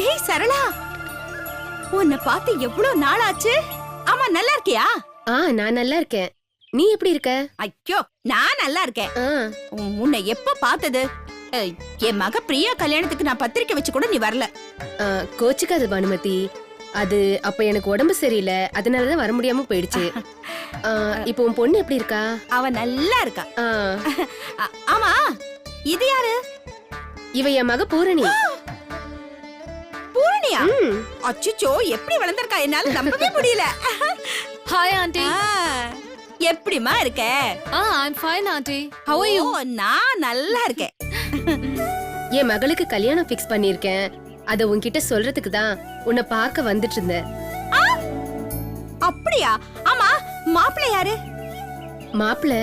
ஏய் சரளா, உன்னை பார்த்து எவ்வளவு நாள் ஆச்சு. ஆமா, நல்லா இருக்கியா? நான் நல்லா இருக்கேன். நீ எப்படி இருக்க? ஐயோ, நான் நல்லா இருக்கேன். உன்னை எப்ப பார்த்தது? என் மக பிரியா கல்யாணத்துக்கு நான் பத்திரிக்கை வச்சு கூட நீ வரல. கோச்சுக்காது பானுமதி, அது அப்ப எனக்கு உடம்பு சரியில்லை, அதனாலதான் வர முடியாம போயிடுச்சு. இப்போ உன் பொண்ணு எப்படி இருக்கா? அவ நல்லா இருக்கா. ஆமா, இது யாரு? இவ என் மக பூரணி. பூரணியா? அச்சச்சோ, எப்படி வளர்ந்திருக்கா, என்னால நம்பவே முடியல. Hi aunty. எப்படிமா இருக்க? I'm fine aunty. How are you? நான் நல்லா இருக்கேன். என் மகளுக்கு கல்யாணம் ஃபிக்ஸ் பண்ணிருக்கேன். அத உன்கிட்ட சொல்றதுக்கு தான் உன்னை பார்க்க வந்துட்டு இருந்தேன். அப்படியா? ஆமா, மாப்பிள்ளை யாரு? மாப்பிள்ளை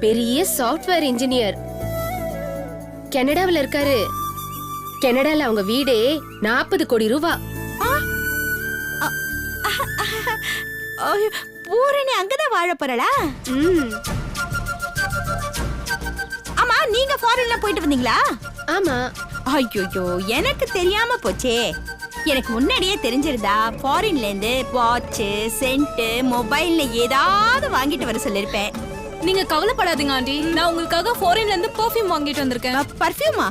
பெரிய சாஃப்ட்வேர் இன்ஜினியர், கனடாவில் இருக்காரு. கனடால அவங்க வீடே 40 கோடி ரூபா. பூரணி அங்கதான் வாழ போறளா? ஆமா, நீங்க ஃபாரின்ல போயிட்டு வந்தீங்களா? ஆமா. ஐயோ, எனக்கு தெரியாம போச்சே. எனக்கு முன்னாடியே தெரிஞ்சிருந்தா ஃபாரின்ல இருந்து வாட்ச், சென்ட், மொபைல்ல ஏதாவது வாங்கிட்டு வர சொல்லிருப்பேன். நீங்க கவலைப்படாதீங்க ஆண்டி, நான் உங்களுக்காக ஃபாரின்ல இருந்து பெர்ஃப்யூம் வாங்கிட்டு வந்திருக்கேன். பர்ஃப்யூமா?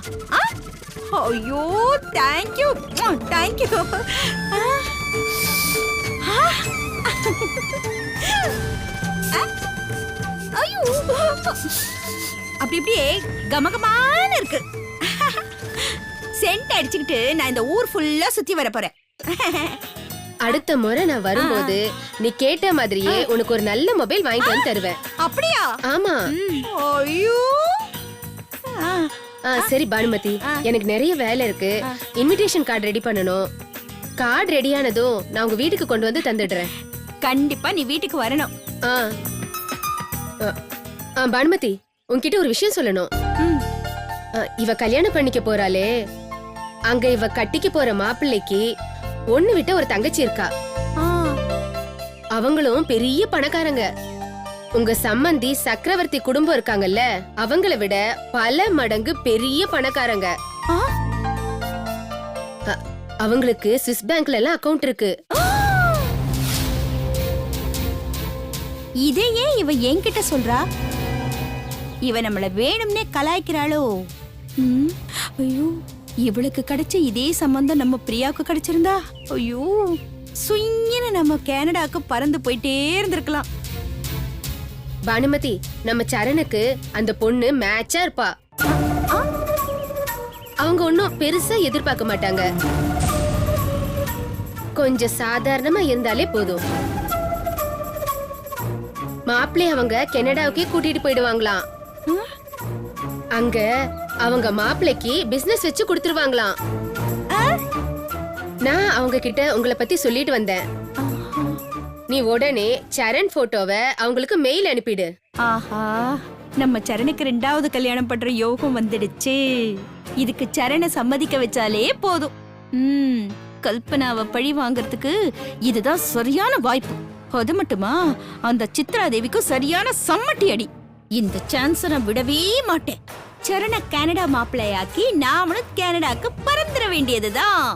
ஐயோ, தேங்க் யூ. ஐயோ, அப்படி இப்படியே கமகமான இருக்கு. சென்ட் அடிச்சுக்கிட்டு நான் இந்த ஊர் ஃபுல்லா சுத்தி வர போறேன். அடுத்த முறை நான் வரும்போது நீ கேட்ட மாதிரியே உனக்கு ஒரு நல்ல மொபைல் வாங்கிட்டு வந்து தருவேன். அப்படியா? ஆமா. ஐயோ. சரி பானுமதி, எனக்கு நிறைய வேலை இருக்கு. இன்விடேஷன் கார்டு ரெடி பண்ணணும். கார்டு ரெடியானதும் நான் உங்க வீட்டுக்கு கொண்டு வந்து தந்துடுறேன். கண்டிப்பா நீ வீட்டுக்கு வரணும். பானுமதி, உன்கிட்ட ஒரு விஷயம் சொல்லணும். இவ கல்யாணம் பண்ணிக்க போறாளே, அங்க இவ கட்டிக்க போற மாப்பிள்ளைக்கு ஒண்ணு விட்ட ஒரு தங்கச்சி இருக்கா. அவங்களும் பெரிய பணக்காரங்க. உங்க சம்மந்தி சக்கரவர்த்தி குடும்பம் இருக்காங்கல்ல, அவங்கள விட பல மடங்கு பெரிய பணக்காரங்க. அவங்களுக்கு ஸ்விஸ் பேங்க்ல எல்லாம் அக்கவுண்ட் இருக்கு. இதையே இவ என்கிட்ட சொல்றா? இவ நம்மள வேணும்னே கலாய்க்கிறாளோ? ஐயோ, இவளுக்கு கிடைச்ச இதே சம்பந்தம் நம்ம பிரியாவுக்கு கிடைச்சிருந்தா, ஐயோ, சுயின்னு நம்ம கனடாக்கு பறந்து போயிட்டே இருந்திருக்கலாம். பானுமதி, நம்ம சரணுக்கு அந்த பொண்ணு மேட்சா இருப்பா. அவங்க ஒன்னும் பெருசா எதிர்பார்க்க மாட்டாங்க. கொஞ்சம் சாதாரணமா இருந்தாலே போதும். மாப்பிள்ளை அவங்க கனடாவுக்கே கூட்டிட்டு போயிடுவாங்களாம். அங்க அவங்க மாப்பிள்ளைக்கு பிசினஸ் வச்சு கொடுத்துருவாங்களாம். நான் அவங்க கிட்ட உங்களை பத்தி சொல்லிட்டு வந்தேன். நீ உடனே சரண் போட்டோவை அவங்களுக்கு மெயில் அனுப்பிடு. ஆஹா, நம்ம சரணுக்கு 2வது கல்யாணம் பண்ற யோகம் வந்துடுச்சு. இதுக்கு சரண சம்மதிக்க வச்சாலே போதும். கல்பனாவை பழி வாங்கறதுக்கு இதுதான் சரியான வாய்ப்பு. அது மட்டுமா, அந்த சித்ரா தேவிக்கும் சரியான சம்மட்டி அடி. இந்த சான்ஸ் நான் விடவே மாட்டேன். சரண கனடா மாப்பிள்ளையாக்கி நாமளும் கனடாக்கு பறந்துட வேண்டியதுதான்.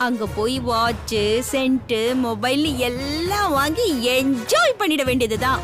அங்க போய் வாட்ச், சென்ட், மொபைல் எல்லாம் வாங்கி என்ஜாய் பண்ணிட வேண்டியதுதான்.